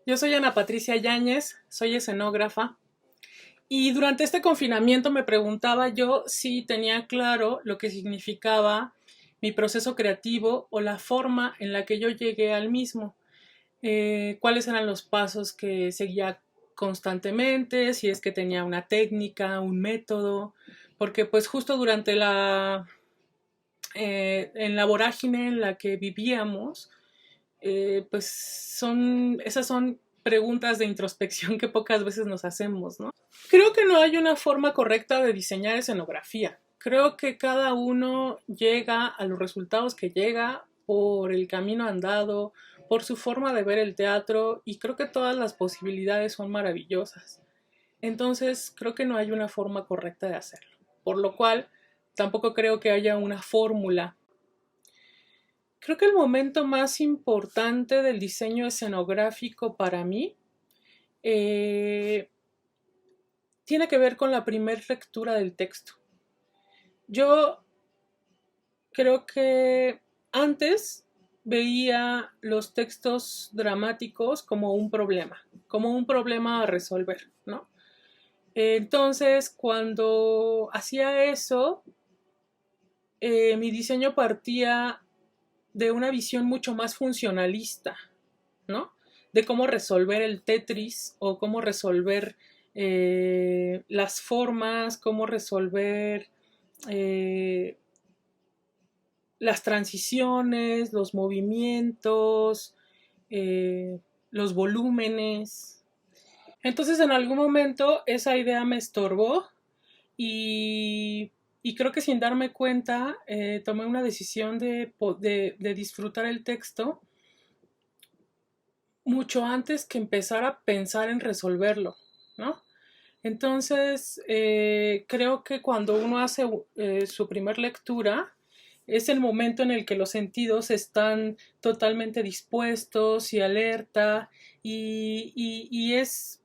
Yo soy Ana Patricia Yáñez, soy escenógrafa y durante este confinamiento me preguntaba yo si tenía claro lo que significaba mi proceso creativo o la forma en la que yo llegué al mismo, cuáles eran los pasos que seguía constantemente, si es que tenía una técnica, un método, porque pues justo durante en la vorágine en la que vivíamos, pues esas son preguntas de introspección que pocas veces nos hacemos, ¿no? Creo que no hay una forma correcta de diseñar escenografía. Creo que cada uno llega a los resultados que llega por el camino andado, por su forma de ver el teatro, y creo que todas las posibilidades son maravillosas. Entonces, creo que no hay una forma correcta de hacerlo. Por lo cual, tampoco creo que haya una fórmula. Creo que el momento más importante del diseño escenográfico para mí tiene que ver con la primera lectura del texto. Yo creo que antes veía los textos dramáticos como un problema a resolver, ¿no? Entonces, cuando hacía eso, mi diseño partía de una visión mucho más funcionalista, ¿no? De cómo resolver el Tetris o cómo resolver las formas, cómo resolver eh, las transiciones, los movimientos, eh, los volúmenes. Entonces en algún momento esa idea me estorbó y, y creo que sin darme cuenta tomé una decisión de disfrutar el texto mucho antes que empezar a pensar en resolverlo, ¿no? Entonces, creo que cuando uno hace su primer lectura, es el momento en el que los sentidos están totalmente dispuestos y alerta y es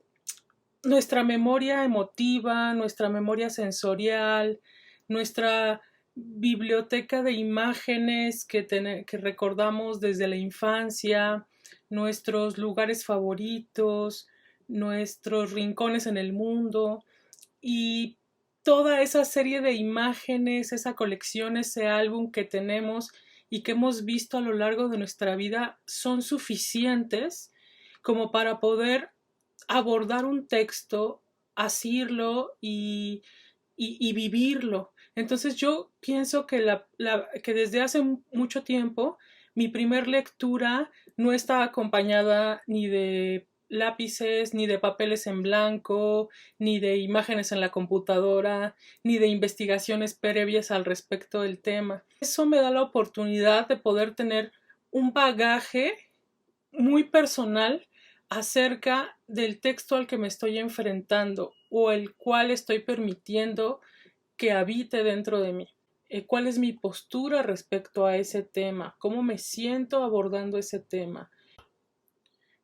nuestra memoria emotiva, nuestra memoria sensorial, nuestra biblioteca de imágenes que recordamos desde la infancia, nuestros lugares favoritos, nuestros rincones en el mundo y toda esa serie de imágenes, esa colección, ese álbum que tenemos y que hemos visto a lo largo de nuestra vida son suficientes como para poder abordar un texto, asirlo y vivirlo. Entonces yo pienso que, que desde hace mucho tiempo mi primer lectura no está acompañada ni de lápices, ni de papeles en blanco, ni de imágenes en la computadora, ni de investigaciones previas al respecto del tema. Eso me da la oportunidad de poder tener un bagaje muy personal acerca del texto al que me estoy enfrentando o el cual estoy permitiendo que habite dentro de mí. ¿Cuál es mi postura respecto a ese tema? ¿Cómo me siento abordando ese tema?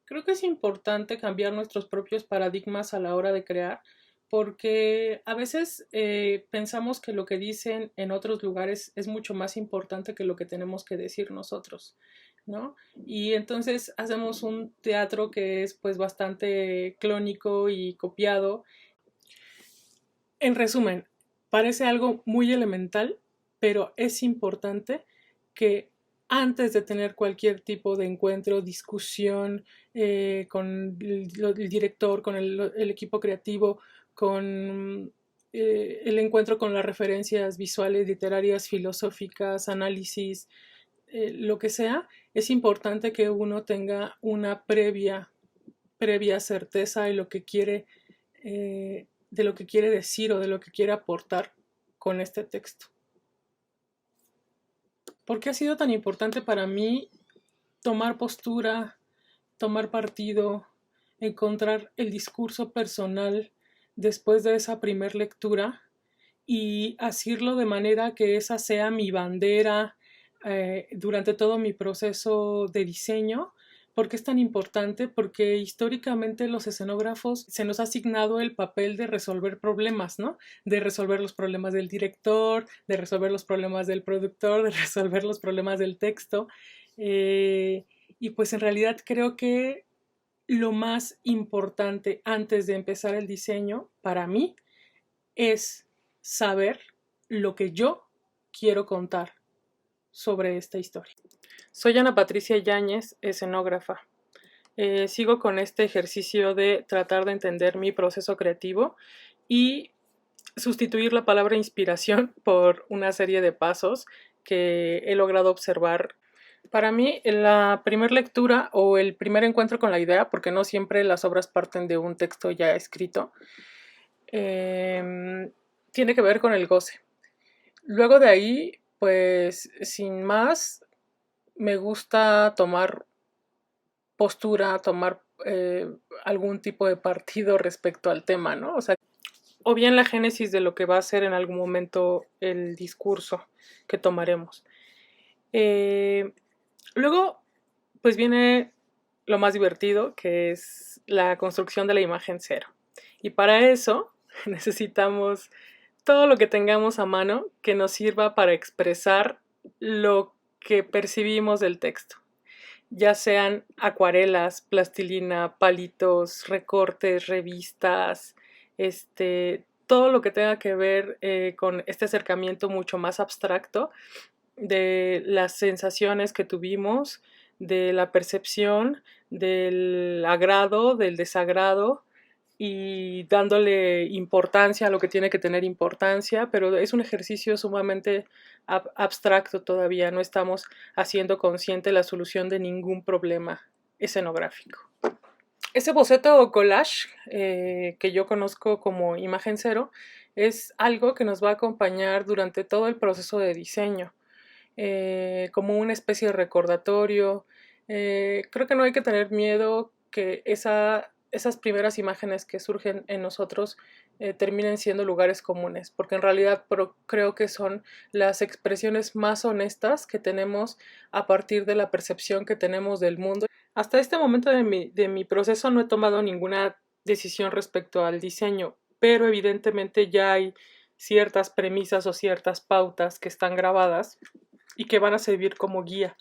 Creo que es importante cambiar nuestros propios paradigmas a la hora de crear, porque a veces pensamos que lo que dicen en otros lugares es mucho más importante que lo que tenemos que decir nosotros, ¿no? Y entonces hacemos un teatro que es pues bastante clónico y copiado. En resumen, parece algo muy elemental, pero es importante que antes de tener cualquier tipo de encuentro, discusión con el director, con el equipo creativo, con el encuentro con las referencias visuales, literarias, filosóficas, análisis, lo que sea, es importante que uno tenga una previa certeza de lo que quiere decir o de lo que quiere aportar con este texto. ¿Por qué ha sido tan importante para mí tomar postura, tomar partido, encontrar el discurso personal después de esa primer lectura y hacerlo de manera que esa sea mi bandera durante todo mi proceso de diseño? ¿Por qué es tan importante? Porque históricamente los escenógrafos se nos ha asignado el papel de resolver problemas, ¿no? De resolver los problemas del director, de resolver los problemas del productor, de resolver los problemas del texto. Y pues en realidad creo que lo más importante antes de empezar el diseño para mí es saber lo que yo quiero contar sobre esta historia. Soy Ana Patricia Yáñez, escenógrafa. Sigo con este ejercicio de tratar de entender mi proceso creativo y sustituir la palabra inspiración por una serie de pasos que he logrado observar. Para mí, la primera lectura o el primer encuentro con la idea, porque no siempre las obras parten de un texto ya escrito, tiene que ver con el goce. Luego de ahí, pues sin más, me gusta tomar postura, tomar algún tipo de partido respecto al tema, ¿no? O bien la génesis de lo que va a ser en algún momento el discurso que tomaremos. Luego, pues viene lo más divertido, que es la construcción de la imagen cero. Y para eso necesitamos todo lo que tengamos a mano que nos sirva para expresar lo que percibimos del texto, ya sean acuarelas, plastilina, palitos, recortes, revistas, todo lo que tenga que ver con este acercamiento mucho más abstracto de las sensaciones que tuvimos, de la percepción, del agrado, del desagrado, y dándole importancia a lo que tiene que tener importancia, pero es un ejercicio sumamente abstracto todavía, no estamos haciendo consciente la solución de ningún problema escenográfico. Ese boceto o collage que yo conozco como imagen cero es algo que nos va a acompañar durante todo el proceso de diseño, como una especie de recordatorio. Creo que no hay que tener miedo que esas primeras imágenes que surgen en nosotros terminen siendo lugares comunes, porque en realidad creo que son las expresiones más honestas que tenemos a partir de la percepción que tenemos del mundo. Hasta este momento de mi proceso no he tomado ninguna decisión respecto al diseño, pero evidentemente ya hay ciertas premisas o ciertas pautas que están grabadas y que van a servir como guía.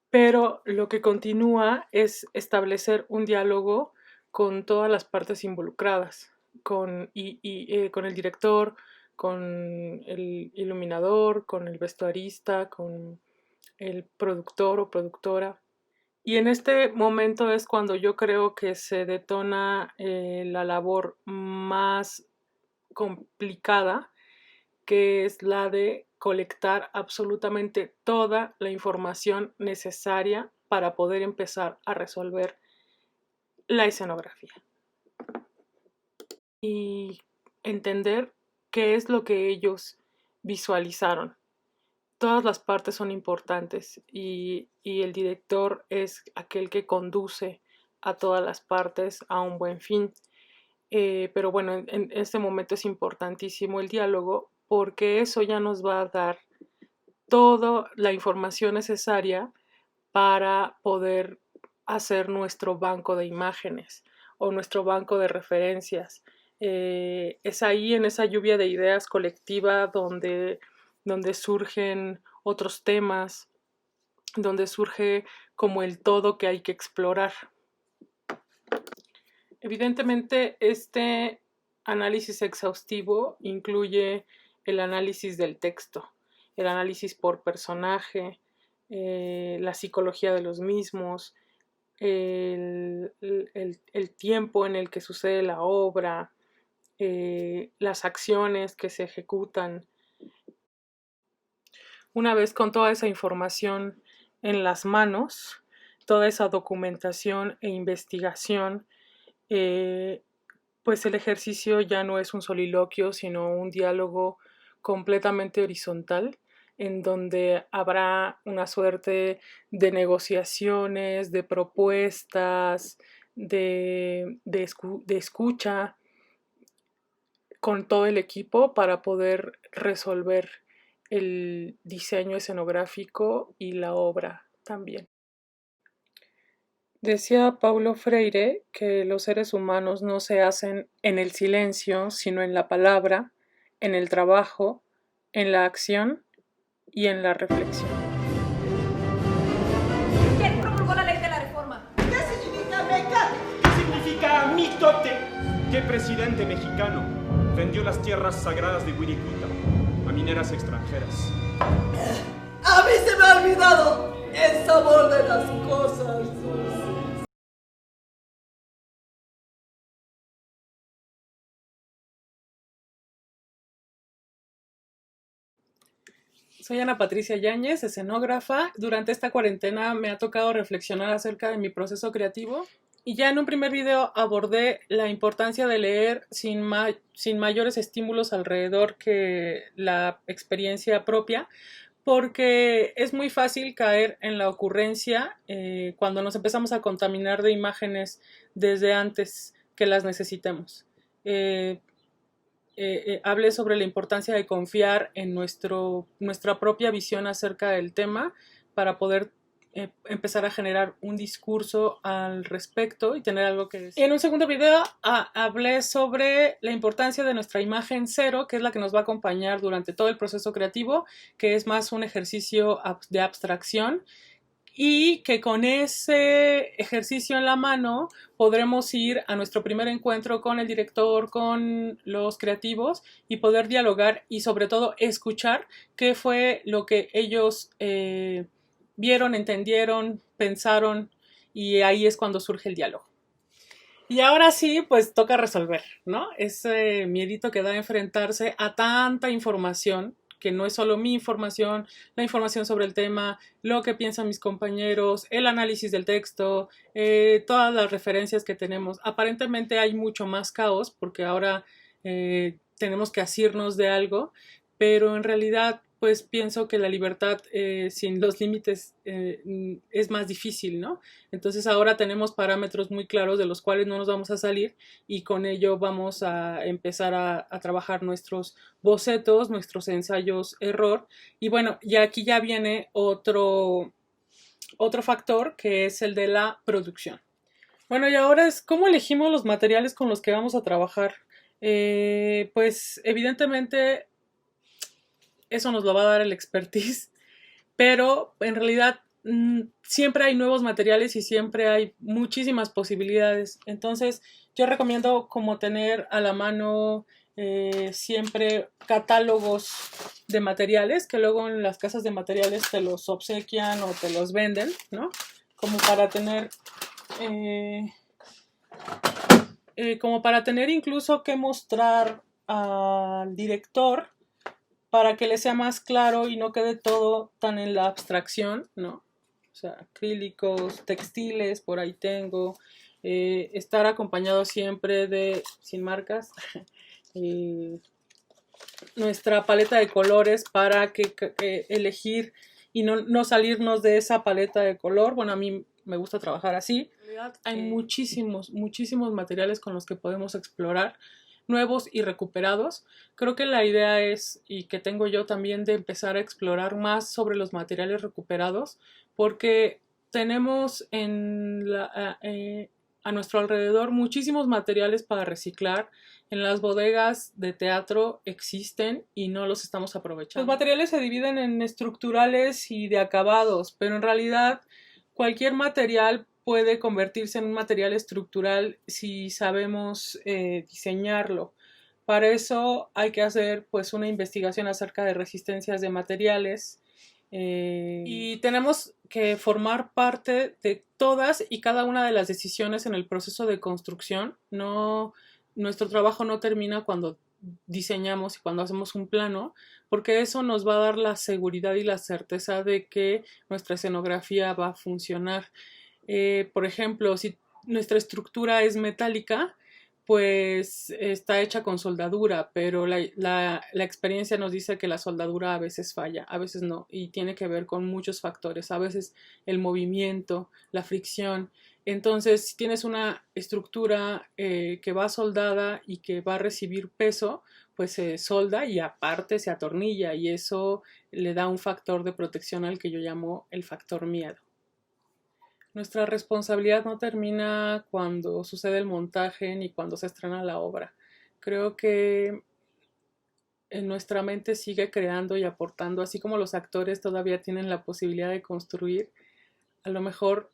Pero lo que continúa es establecer un diálogo con todas las partes involucradas, con el director, con el iluminador, con el vestuarista, con el productor o productora. Y en este momento es cuando yo creo que se detona la labor más complicada, que es la de colectar absolutamente toda la información necesaria para poder empezar a resolver la escenografía y entender qué es lo que ellos visualizaron. Todas las partes son importantes y el director es aquel que conduce a todas las partes a un buen fin. Pero bueno, en este momento es importantísimo el diálogo, porque eso ya nos va a dar toda la información necesaria para poder hacer nuestro banco de imágenes o nuestro banco de referencias. Es ahí, en esa lluvia de ideas colectiva, donde surgen otros temas, donde surge como el todo que hay que explorar. Evidentemente, este análisis exhaustivo incluye el análisis del texto, el análisis por personaje, la psicología de los mismos, el tiempo en el que sucede la obra, las acciones que se ejecutan. Una vez con toda esa información en las manos, toda esa documentación e investigación, pues el ejercicio ya no es un soliloquio, sino un diálogo completamente horizontal, en donde habrá una suerte de negociaciones, de propuestas, de escucha con todo el equipo para poder resolver el diseño escenográfico y la obra también. Decía Paulo Freire que los seres humanos no se hacen en el silencio, sino en la palabra, en el trabajo, en la acción y en la reflexión. ¿Quién promulgó la ley de la reforma? ¿Qué significa beca? ¿Qué presidente mexicano vendió las tierras sagradas de Wirikuta a mineras extranjeras? A mí se me ha olvidado el sabor de las cosas dulces. Soy Ana Patricia Yáñez, escenógrafa. Durante esta cuarentena me ha tocado reflexionar acerca de mi proceso creativo y ya en un primer video abordé la importancia de leer sin mayores estímulos alrededor que la experiencia propia, porque es muy fácil caer en la ocurrencia cuando nos empezamos a contaminar de imágenes desde antes que las necesitemos. Hablé sobre la importancia de confiar en nuestra propia visión acerca del tema para poder empezar a generar un discurso al respecto y tener algo que decir. En un segundo video hablé sobre la importancia de nuestra imagen cero, que es la que nos va a acompañar durante todo el proceso creativo, que es más un ejercicio de abstracción, y que con ese ejercicio en la mano podremos ir a nuestro primer encuentro con el director, con los creativos, y poder dialogar y sobre todo escuchar qué fue lo que ellos vieron, entendieron, pensaron, y ahí es cuando surge el diálogo. Y ahora sí, pues toca resolver, ¿no? Ese miedito que da a enfrentarse a tanta información, que no es solo mi información, la información sobre el tema, lo que piensan mis compañeros, el análisis del texto, todas las referencias que tenemos. Aparentemente hay mucho más caos porque ahora tenemos que asirnos de algo, pero en realidad pues pienso que la libertad sin los límites es más difícil, ¿no? Entonces ahora tenemos parámetros muy claros de los cuales no nos vamos a salir, y con ello vamos a empezar a trabajar nuestros bocetos, nuestros ensayos error. Y bueno, y aquí ya viene otro factor, que es el de la producción. Bueno, y ahora es cómo elegimos los materiales con los que vamos a trabajar. Pues evidentemente eso nos lo va a dar el expertise, pero en realidad siempre hay nuevos materiales y siempre hay muchísimas posibilidades. Entonces yo recomiendo como tener a la mano siempre catálogos de materiales, que luego en las casas de materiales te los obsequian o te los venden, ¿no? Como para tener incluso que mostrar al director para que le sea más claro y no quede todo tan en la abstracción, ¿no? O sea, acrílicos, textiles, por ahí tengo. Estar acompañado siempre de, sin marcas, nuestra paleta de colores para que elegir y no salirnos de esa paleta de color. Bueno, a mí me gusta trabajar así. En realidad hay muchísimos materiales con los que podemos explorar, nuevos y recuperados. Creo que la idea es, y que tengo yo también, de empezar a explorar más sobre los materiales recuperados, porque tenemos a nuestro alrededor muchísimos materiales para reciclar. En las bodegas de teatro existen y no los estamos aprovechando. Los materiales se dividen en estructurales y de acabados, pero en realidad cualquier material puede convertirse en un material estructural si sabemos diseñarlo. Para eso hay que hacer pues una investigación acerca de resistencias de materiales, y tenemos que formar parte de todas y cada una de las decisiones en el proceso de construcción. Nuestro trabajo no termina cuando diseñamos y cuando hacemos un plano, porque eso nos va a dar la seguridad y la certeza de que nuestra escenografía va a funcionar. Por ejemplo, si nuestra estructura es metálica, pues está hecha con soldadura, pero la experiencia nos dice que la soldadura a veces falla, a veces no, y tiene que ver con muchos factores, a veces el movimiento, la fricción. Entonces, si tienes una estructura que va soldada y que va a recibir peso, pues se solda y aparte se atornilla, y eso le da un factor de protección al que yo llamo el factor miedo. Nuestra responsabilidad no termina cuando sucede el montaje ni cuando se estrena la obra. Creo que en nuestra mente sigue creando y aportando, así como los actores todavía tienen la posibilidad de construir. A lo mejor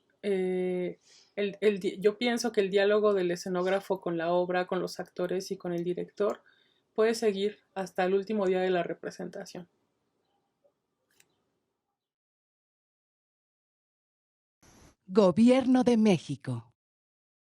yo pienso que el diálogo del escenógrafo con la obra, con los actores y con el director puede seguir hasta el último día de la representación. Gobierno de México.